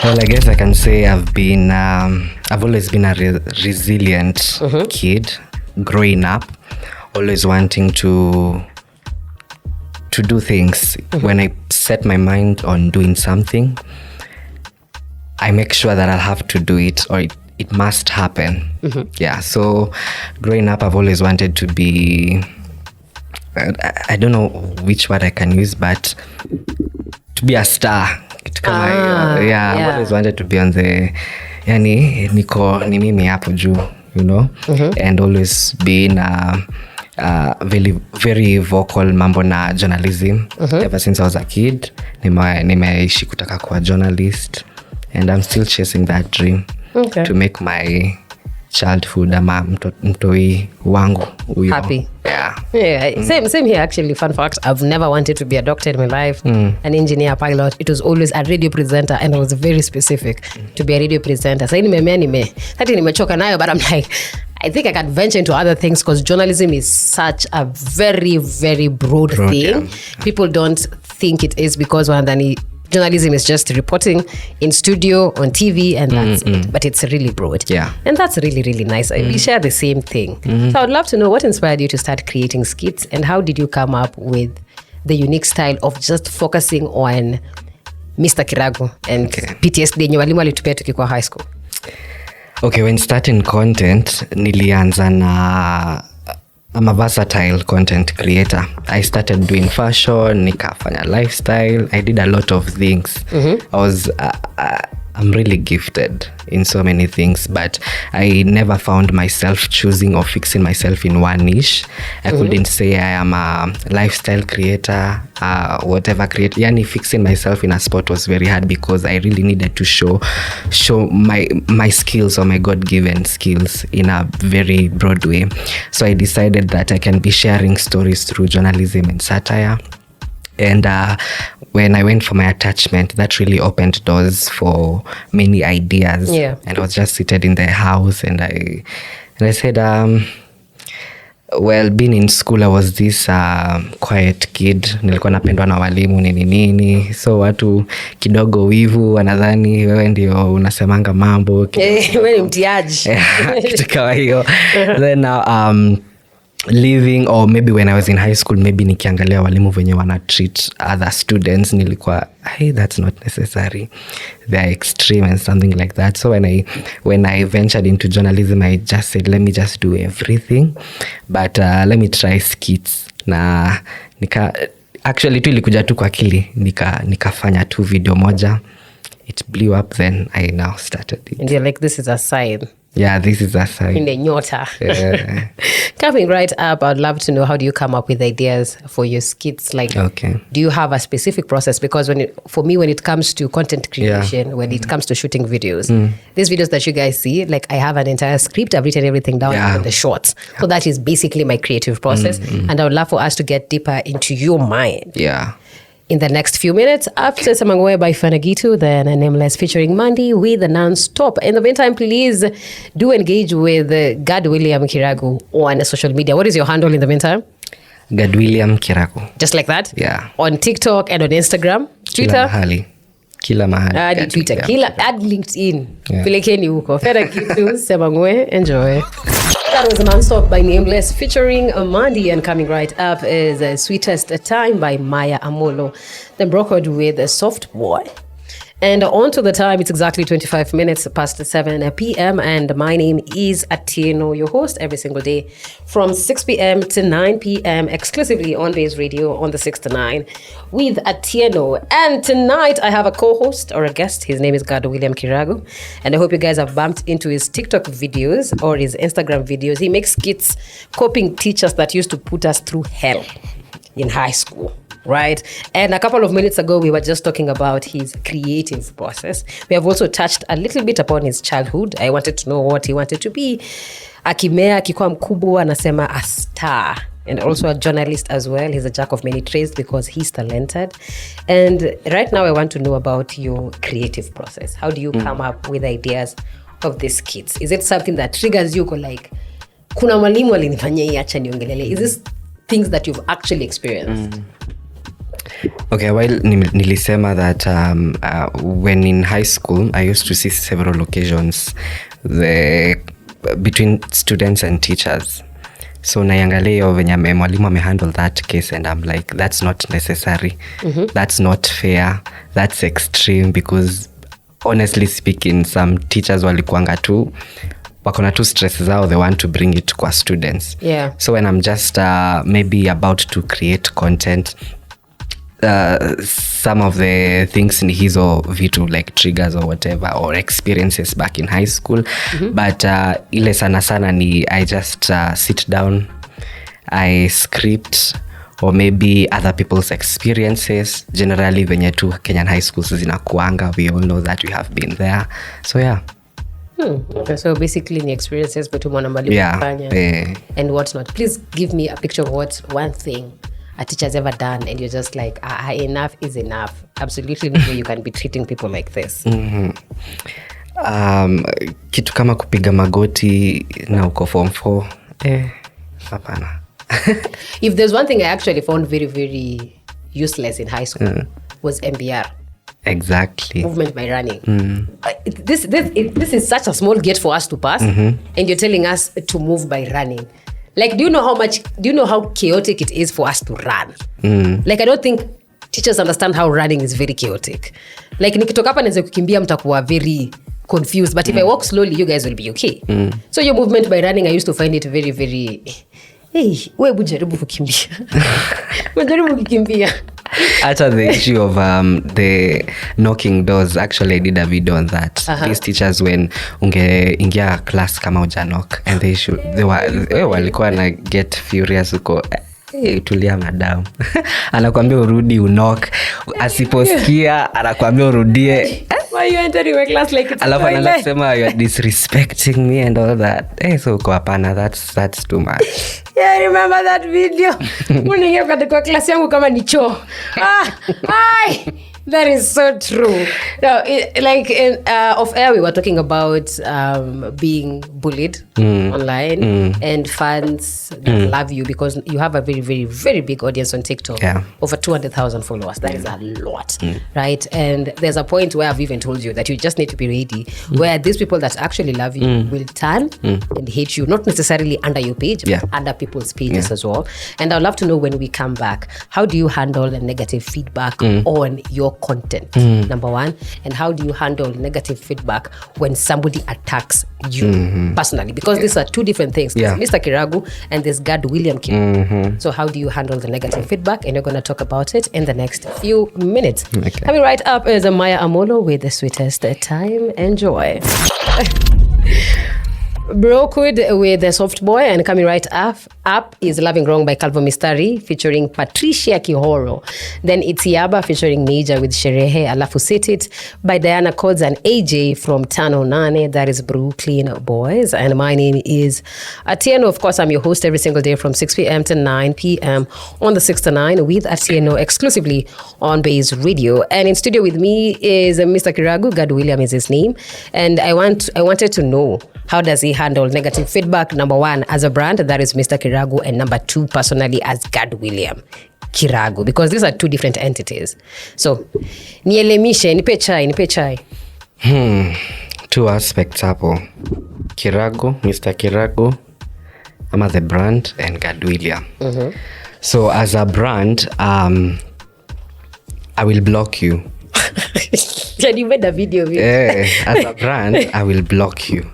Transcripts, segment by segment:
Well, I guess I can say I've always been a resilient kid growing up, always wanting to do things. When I set my mind on doing something, I make sure that I'll have to do it, or it must happen. Yeah, so growing up, I've always wanted to be, I don't know which word I can use, but to be a star. I've always wanted to be on the, yani ni mimi hapo juu, you know, and always being very, very vocal mambo na journalism. Ever since I was a kid, nimeishi kutaka kuwa journalist, and I'm still chasing that dream to make my childhood ama mtoi wangu uyo happy. Yeah. Same here actually. Fun fact, I've never wanted to be a doctor in my life, an engineer, a pilot. It was always a radio presenter, and I was very specific to be a radio presenter. Sasa nimechoka nayo, but I'm like, I think I can venture into other things because journalism is such a very, very broad thing. Yeah. People don't think it is because journalism is just reporting in studio, on TV, and that's it. But it's really broad. Yeah. And that's really, really nice. We share the same thing. So I would love to know what inspired you to start creating skits, and how did you come up with the unique style of just focusing on Mr. Kiragu and PTSD yenye walimu walitupea tukikuwa high school? Okay, when starting content, nilianza na I'm a versatile content creator. I started doing fashion, nikafanya lifestyle. I did a lot of things. I'm really gifted in so many things, but I never found myself choosing or fixing myself in one niche. I couldn't say I am a lifestyle creator, whatever creator. Yani fixing myself in a spot was very hard because I really needed to show my skills, or my God-given skills, in a very broad way. So I decided that I can be sharing stories through journalism and satire. And when I went for my attachment, that really opened doors for many ideas. Yeah. And I was just seated in the house, and I said, well, being in school, I was this quiet kid. Nilikuwa napendwa na walimu nini. So watu kidogo wivu wanadhani wewe ndio unasemanga mambo. Wewe ni mtiaji. Kitu kama hiyo. Then now living, or maybe when I was in high school, maybe nikiangalia walimu venye wana treat other students, nilikuwa, hey, that's not necessary, they're extreme and something like that. So when I ventured into journalism, I just said, let me just do everything, but let me try skits. Na actually tu ilikuja tu kwa akili, nikafanya tu video moja, it blew up, then I now started it. And you're like, this is a sign. Yeah, this is a sign. In the nyota. Yeah. Coming right up, I'd love to know, how do you come up with ideas for your skits? Like, do you have a specific process? Because for me, when it comes to content creation, when it comes to shooting videos, these videos that you guys see, like, I have an entire script. I've written everything down in the shorts. So that is basically my creative process. And I would love for us to get deeper into your mind. Yeah. In the next few minutes, after Samangwe by Fanagitu, then Nameless featuring Mandy with the Non-Stop. In the meantime, please do engage with Gad William Kiragu on social media. What is your handle in the meantime? Gad William Kiragu. Just like that? Yeah. On TikTok and on Instagram? Twitter? Kila mahali. Add Twitter. Add LinkedIn. Pelekeni huko. Fanagitu, Samangwe. Enjoy. That was Non-Stop by Nameless featuring Amandi, and coming right up is Sweetest Time by Maya Amolo. Then brokered with Soft Boy. And on to the time, it's exactly 25 minutes past 7 p.m. And my name is Atieno, your host every single day from 6 p.m. to 9 p.m. exclusively on Baze Radio on the 6 to 9 with Atieno. And tonight I have a co-host or a guest. His name is Gad William Kiragu. And I hope you guys have bumped into his TikTok videos or his Instagram videos. He makes skits copying teachers that used to put us through hell in high school. Right? And a couple of minutes ago, we were just talking about his creative process. We have also touched a little bit upon his childhood. I wanted to know what he wanted to be. Akimea, akikuwa mkubwa, anasema a star. And also a journalist as well. He's a jack of many trades because he's talented. And right now, I want to know about your creative process. How do you come up with ideas of these skits? Is it something that triggers you, like, kuna mwalimu alinifanyia hii acha niongelele? Is this things that you've actually experienced? Okay, well, nilisema that when in high school, I used to see several occasions between students and teachers. So naiangalia hiyo venye mwalimu amehandle that case, and I'm like, that's not necessary. That's not fair. That's extreme, because honestly speaking, some teachers walikuanga tu wakona tu stress zao, they want to bring it kwa students. Yeah. So when I'm just maybe about to create content, some of the things in hizo vitu like triggers or whatever, or experiences back in high school, but ile sana sana ni I just sit down, I script, or maybe other people's experiences. Generally venye tu Kenyan high schools zinakuanga, we all know that, we have been there. So yeah. Okay, so basically the experiences between one and whatnot. Please give me a picture of what one thing a teacher's ever done and you're just like, enough is enough. Absolutely no way you can be treating people like this. Kitu kama kupiga magoti na uko form 4. Hapana. If there's one thing I actually found very, very useless in high school, was MBR. Exactly. Movement by running. This is such a small gate for us to pass, and you're telling us to move by running. Like, do you know how chaotic it is for us to run? Like, I don't think teachers understand how running is very chaotic. Like, nikitoka hapa naweza kukimbia mtakuwa very confused, but if I walk slowly, you guys will be okay. So your movement by running, I used to find it very, very, hey, wewe jaribu kukimbia. Jaribu kukimbia. After the issue of the knocking doors, actually I did a video on that. These teachers, when ungeingia class kama uja knock, and walikuwa na get furious uko, hey, tulia madam. Anakuambia urudi unok, asiposikia anakuambia urudie. Why you entering my class like it's alafu anasema you're disrespecting me and all that. So uko hapana, that's too much. Yeah, I remember that video. Uningia kwa class yangu kama ni choo. That is so true. No, off air we were talking about being bullied online and fans that love you because you have a very, very, very big audience on TikTok. Yeah. Over 200,000 followers. That is a lot, right? And there's a point where I've even told you that you just need to be ready, where these people that actually love you will turn and hate you, not necessarily under your page, but under people's pages as well. And I'd love to know when we come back, how do you handle the negative feedback on your content, number one, and how do you handle negative feedback when somebody attacks you personally, because these are two different things. There's Mr. Kiragu and there's Gad William Kiragu. So how do you handle the negative feedback? And you're going to talk about it in the next few minutes. Coming right up is Maya Amolo with The Sweetest Time. Enjoy. Brokewood with The Soft Boy, and coming right up is Loving Wrong by Calvo Mistari featuring Patricia Kihoro. Then it's Yaba featuring Major with Sherehe, alafu Sit It by Diana Codes and AJ from Tano Nane. That is Brooklyn Boys. And my name is Atieno. Of course, I'm your host every single day from 6 p.m. to 9 p.m. on the 6 to 9 with Atieno exclusively on Baze Radio. And in studio with me is Mr. Kiragu. Gad William is his name. And I wanted to know, how does he handle negative feedback? Number one, as a brand, that is Mr. Kiragu, and number two, personally, as Gad William Kiragu, because these are two different entities. So, nielemishe, nipe chai. Two aspects hapo. Kiragu, Mr. Kiragu, I'm the brand, and Gad William. So, as a brand, I will block you. You made a video of it. As a brand, I will block you.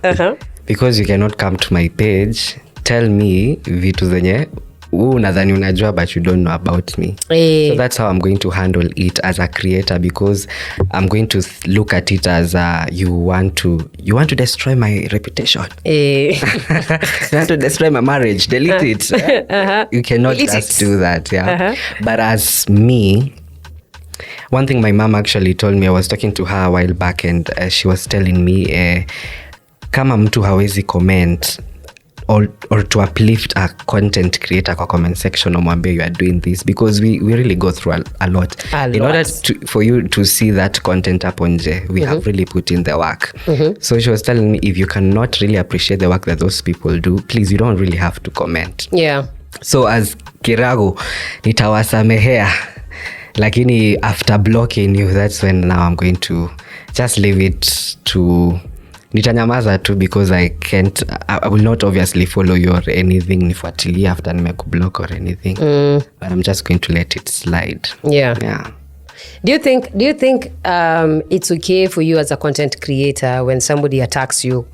Because you cannot come to my page, tell me vitu zenye unadhani unajua but you don't know about me. So that's how I'm going to handle it as a creator, because I'm going to look at it as you want to destroy my reputation. You want to destroy my marriage, delete it. You cannot delete just do that. But as me, one thing my mom actually told me, I was talking to her a while back, and she was telling me, kama mtu hawezi comment or to uplift a content creator kwa comment section, umwambie you are doing this, because we really go through a lot. In order for you to see that content up on J, we have really put in the work. So she was telling me, if you cannot really appreciate the work that those people do, please, you don't really have to comment. Yeah. So as Kiragu, nitawasamehea. lakini after blocking you, that's when now I'm going to just leave it to nitanyamaza tu, because I will not obviously follow you or anything nifuatilie after nimekublock or anything, but I'm just going to let it slide. Yeah. Do you think it's okay for you as a content creator when somebody attacks you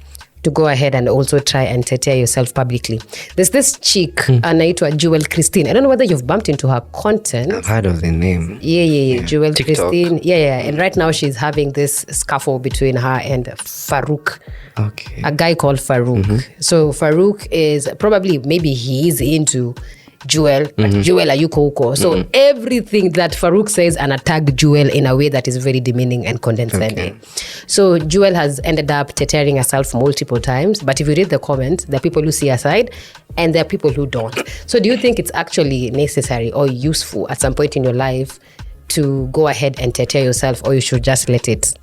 to go ahead and also try and tear yourself publicly? There's this chick anaitwa Jewel Christine. I don't know whether you've bumped into her content. I've heard of the name. Yeah. Jewel TikTok. Christine. Yeah. And right now she's having this scuffle between her and Farouk. Okay. A guy called Farouk. So Farouk is probably, maybe he is into Jewel, but Jewel ayuko huko. So everything that Farouk says and attacked Jewel in a way that is very demeaning and condescending. Okay. So Jewel has ended up tearing herself multiple times, but if you read the comments, there are people who see her side and there are people who don't. So do you think it's actually necessary or useful at some point in your life to go ahead and tear yourself, or you should just let it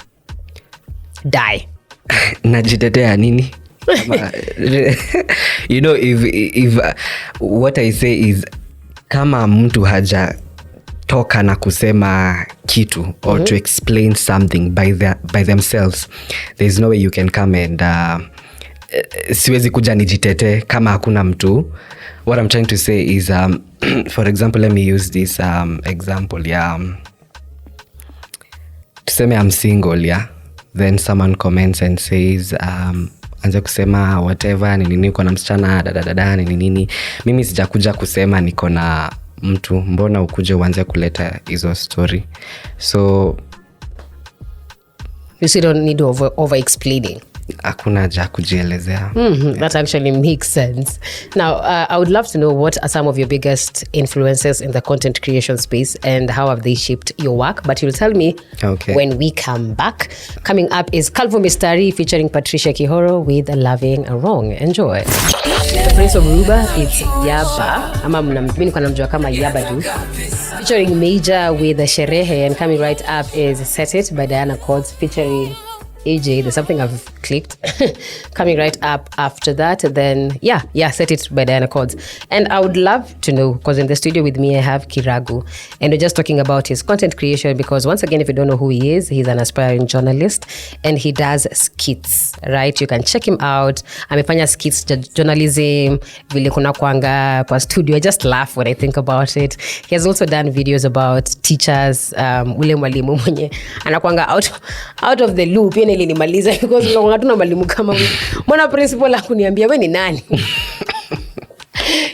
die? Najitetea nini? You know, if what I say is, kama mtu haja toka na kusema kitu or to explain something by themselves, there's no way you can come and siwezi kuja nijitete kama hakuna mtu. What I'm trying to say is, for example, let me use this example. Tuseme I'm single, then someone comments and says anza kusema whatever nini uko na msichana dadadada nini. Mimi sijakuja kusema niko na mtu, mbona ukuje uanze kuleta hizo story? So you don't need to over explaining. Hakuna haja kujielezea. That actually makes sense. Now, I would love to know, what are some of your biggest influences in the content creation space and how have they shaped your work? But you'll tell me when we come back. Coming up is Calvo Mistari featuring Patricia Kihoro with Loving Wrong. Enjoy. The Prince of Ruba, it's Yaba. Ama mimi niko namjua kama Yaba tu. Featuring Major with Sherehe, and coming right up is Set It by Diana Codes featuring AJ. There's something I've clicked. Coming right up after that, then Set It by Diana Codes. And I would love to know, because in the studio with me I have Kiragu, and we're just talking about his content creation, because once again, if you don't know who he is, he's an aspiring journalist and he does skits, right? You can check him out. Amefanya skits journalism, vile kuna kwanga kwa studio. I just laugh when I think about it. He has also done videos about teachers, ule mwalimu mwenye anakwanga out of the loop. Nilimaliza because hatuna mwalimu kama wewe. Mwana principal akuniambia wewe ni nani?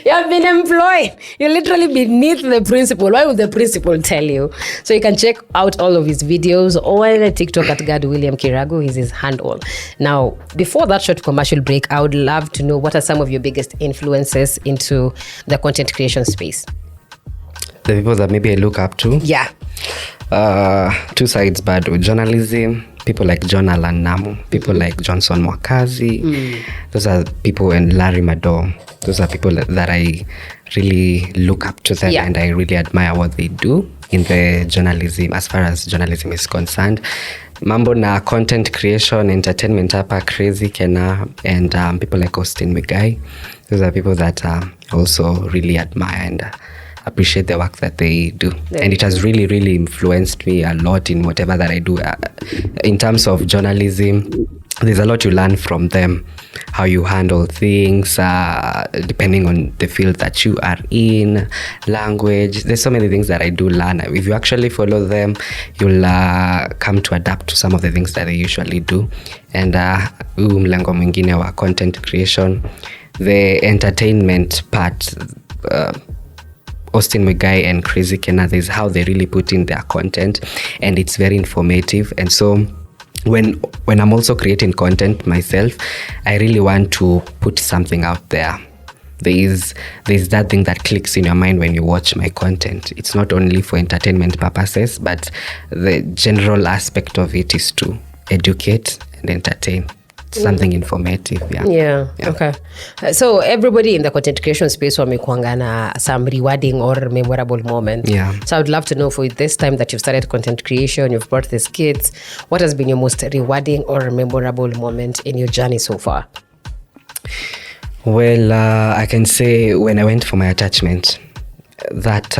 You have been employed. You're literally beneath the principal. Why would the principal tell you? So you can check out all of his videos on TikTok at Gad William Kiragu is his handle. Now, before that short commercial break, I would love to know, what are some of your biggest influences into the content creation space? The people that maybe I look up to? Yeah. Two sides, but with journalism, people like John Alan Namu, people like Johnson Mwakazi. Those are people, and Larry Mado. Those are people that I really look up to them, and I really admire what they do in the journalism, as far as journalism is concerned. Mambo na content creation, entertainment hapa Crazy Kena, and people like Austin Migai. Those are people that I also really admire and appreciate the work that they do. And it has really, really influenced me a lot in whatever that I do. In terms of journalism, there's a lot you learn from them, how you handle things, depending on the field that you are in, language. There's so many things that I do learn. If you actually follow them, you'll come to adapt to some of the things that they usually do. And mlengo mwingine wa content creation, the entertainment part, Austin Migai and Crazy Kena, is how they really put in their content, and it's very informative. And so when I'm also creating content myself, I really want to put something out there. There's that thing that clicks in your mind when you watch my content. It's not only for entertainment purposes, but the general aspect of it is to educate and entertain. Something informative. Yeah. Okay. So everybody in the content creation space wamekuanga na some rewarding or memorable moment. So I would love to know, for this time that you've started content creation, you've brought these kids, what has been your most rewarding or memorable moment in your journey so far? Well, I can say when I went for my attachment, that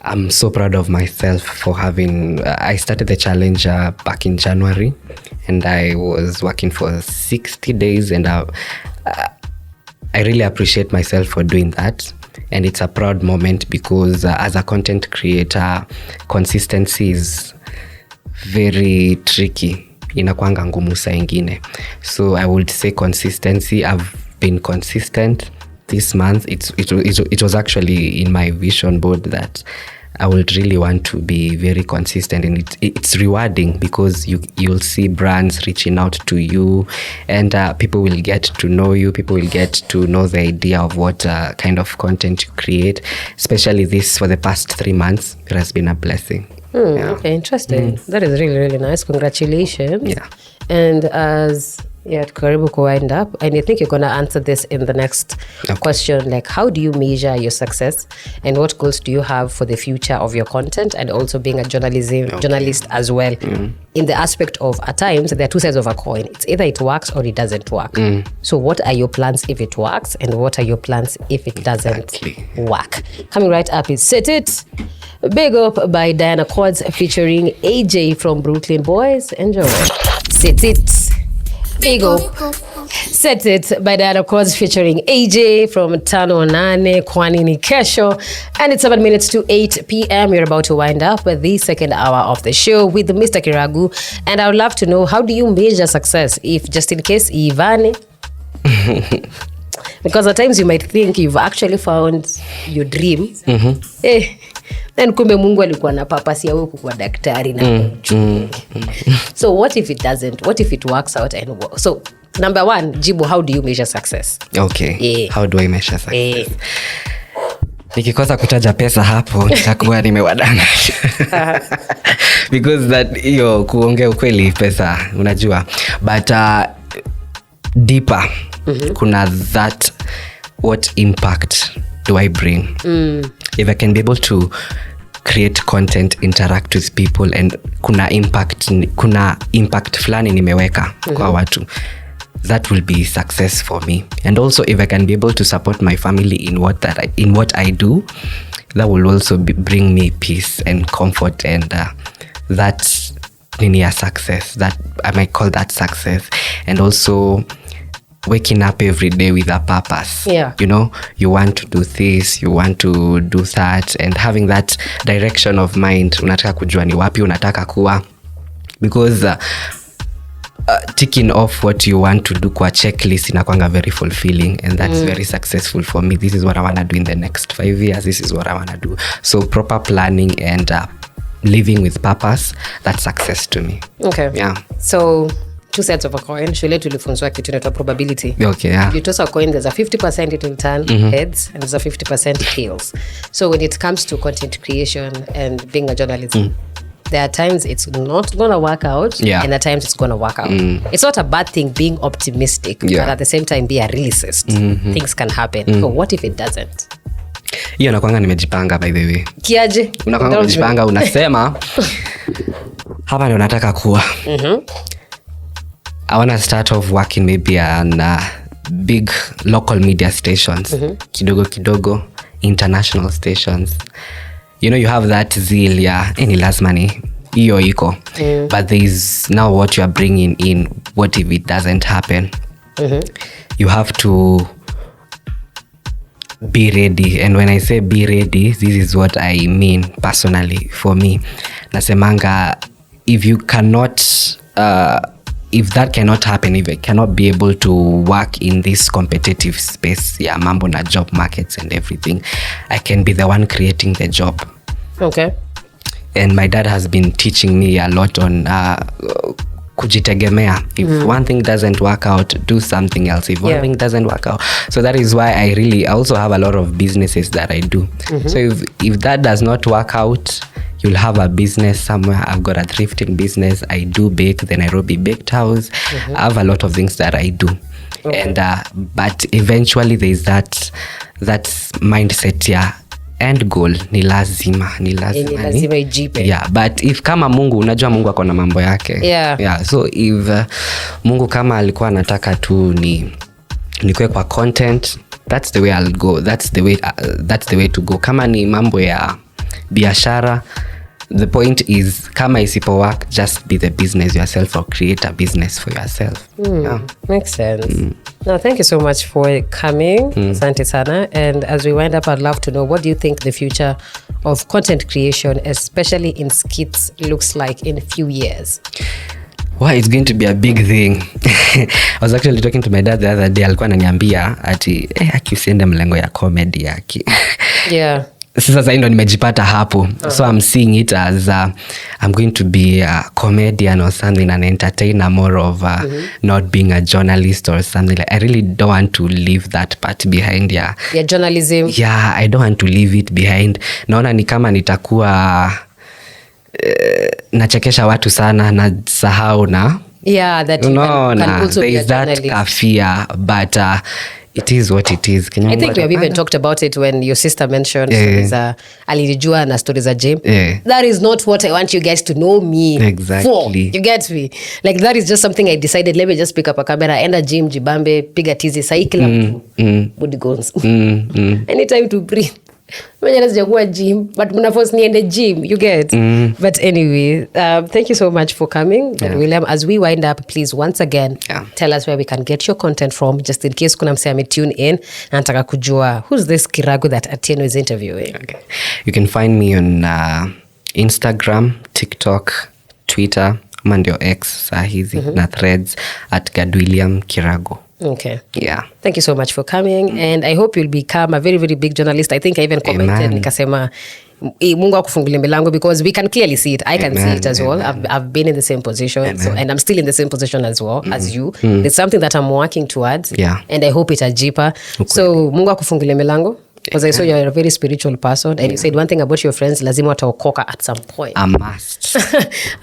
I'm so proud of myself for having I started the challenge back in January, and I was working for 60 days, and I really appreciate myself for doing that. And it's a proud moment because as a content creator, consistency is very tricky. Inakuanga ngumu saa ingine. So I would say consistency. I've been consistent this month. It was actually in my vision board that I would really want to be very consistent, and it's rewarding because you'll see brands reaching out to you, and people will get to know you. People will get to know the idea of what kind of content you create. Especially this for the past 3 months, it has been a blessing. Okay, interesting. That is really, really nice. Congratulations. Yeah. And as karibu wind up, and I think you're going to answer this in the next question, like how do you measure your success, and what goals do you have for the future of your content, and also being a journalist as well, in the aspect of, at times there are two sides of a coin. It's either it works or it doesn't work. So what are your plans if it works, and what are your plans if it doesn't work? Coming right up is Set It, Big Up by Diana Cords featuring AJ from Brooklyn Boys. Enjoy. Set It, Big Up. Set It by Diana Cords featuring AJ from Tano Nane Kwani ni Kesho. And it's 7 minutes to 8 p.m. We're about to wind up with the second hour of the show with Mr. Kiragu. And I would love to know, how do you measure success, if just in case Ivane? Because at times you might think you've actually found your dream. Then kumbe Mungu alikuwa na purpose ya wewe kuwa daktari na So what if it doesn't? What if it works out? And so number one, Jibu, how do you measure success? Okay. How do I measure success? Nikikosa kutaja pesa hapo nitakuwa nimewadana. Because that hiyo kuongea ukweli pesa unajua, but deeper kuna that, what impact do I bring? If I can be able to create content, interact with people, and kuna impact fulani nimeweka kwa watu, that will be success for me. And also if I can be able to support my family in what I do, that will also bring me peace and comfort, and that's a success. That I might call that success. And also waking up every day with a purpose. You know, you want to do this, you want to do that, and having that direction of mind. Unataka kujua ni wapi unataka kuwa, because ticking off what you want to do kwa checklist inakuanga very fulfilling, and that's very successful for me. This is what I want to do in the next 5 years. This is what I want to do. So proper planning and living with purpose, that's success to me. Okay. Yeah. So two sides of a coin. Shule tulifunzwa kitu inaitwa probability. Okay, yeah. You toss a coin, there's a 50% it will turn heads, and there's a 50% tails. So when it comes to content creation and being a journalist, there are times it's not going to work out, and at times it's going to work out. It's not a bad thing being optimistic, but at the same time be a realist. Things can happen. So what if it doesn't? Hiyo nakwanga nimejipanga, by the way. Kiaje? Unakwanga umejipanga, unasema hapa ndio nataka kuwa. I want to start off working maybe on big local media stations, kidogo international stations. You know, you have that zeal, any last money, iyo iko. But there's now what you are bringing in. What if it doesn't happen? You have to be ready. And when I say be ready, this is what I mean personally for me. Nasemanga, if you cannot if that cannot happen, if I cannot be able to work in this competitive space, mambo na job markets and everything, I can be the one creating the job. Okay. And my dad has been teaching me a lot on kujitegemea. If one thing doesn't work out, do something else. If one thing doesn't work out. So that is why I also have a lot of businesses that I do. So if that does not work out, you'll have a business somewhere. I've got a thrifting business. I do bake the Nairobi baked house. I have a lot of things that I do. And but eventually there's that mindset, end goal ni lazima ijipe. But if kama Mungu, unajua Mungu ako na mambo yake. So if Mungu kama alikuwa anataka tu nikwe kwa content, that's the way I'll go. That's the way to go. Kama ni mambo ya biashara. The point is, kama isipo work, just be the business yourself or create a business for yourself. Makes sense. No, thank you so much for coming. Asante sana. And as we wind up, I'd love to know, what do you think the future of content creation, especially in skits, looks like in a few years? Why, it's going to be a big thing. I was actually talking to my dad the other day. Alikuwa ananiambia ati akiusiende mlengo ya comedy yake. Yeah. Sasa ndo nimejipata hapo. So I'm seeing it as I'm going to be a comedian or something, an entertainer, more of not being a journalist or something. Like, I really don't want to leave that part behind. Yeah, journalism. Yeah, I don't want to leave it behind. Naona ni kama nitakuwa nachekesha watu sana na sahau na. Yeah, that can also there be is that fear, but it is what it is. I think we have even talked about it when your sister mentioned alijua na stories za gym. That is not what I want you guys to know me for. You get me? Like, that is just something I decided, let me just pick up a camera, enda gym, jibambe, piga tizi, sai kila mtu body guns. I need time to breathe. Gym, but niende gym, you get. But anyway, thank you so much for coming, Gad William. As we wind up, please once again tell us where we can get your content from, just in case kuna mse ame tune in na nataka kujua who's this Kiragu that Atieno is interviewing. Okay. You can find me on Instagram, TikTok, Twitter, Mandio X sahizi na Threads at Gad William Kiragu. Okay. Yeah. Thank you so much for coming, and I hope you'll become a very, very big journalist. I think I even commented, nikasema Mungu akufungulie milango, because we can clearly see it. I can see it as well. I've been in the same position, so, and I'm still in the same position as well as you. It's something that I'm working towards, and I hope it's a jipa. Okay. So Mungu akufungulie milango. Because I saw you're a very spiritual person, and you said one thing about your friends, lazima wataokoka at some point. I must.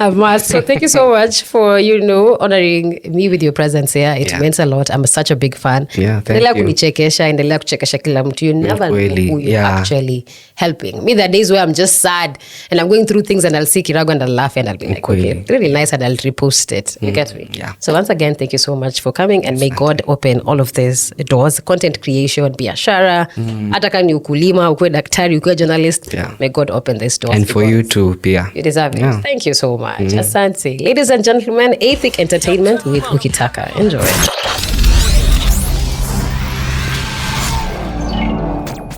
I must. So thank you so much for, honoring me with your presence here. It means a lot. I'm such a big fan. Yeah, thank you. Endelea kuchekesha kila mtu. You never know who you're actually helping. Me, the days where I'm just sad and I'm going through things and I'll see Kiragu and I'll laugh and I'll be like, okay, really nice, and I'll repost it. You get me? Yeah. So once again, thank you so much for coming, and may God open all of these doors. Content creation, biashara, hata ni ukulima, ukuwe daktari, ukuwe journalist. May God open these doors. And for you too, Pia. You deserve it. Thank you so much. Asante. Ladies and gentlemen, Ethic Entertainment with Ukitaka. Enjoy.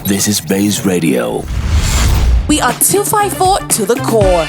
This is Baze Radio. We are 254 to the core.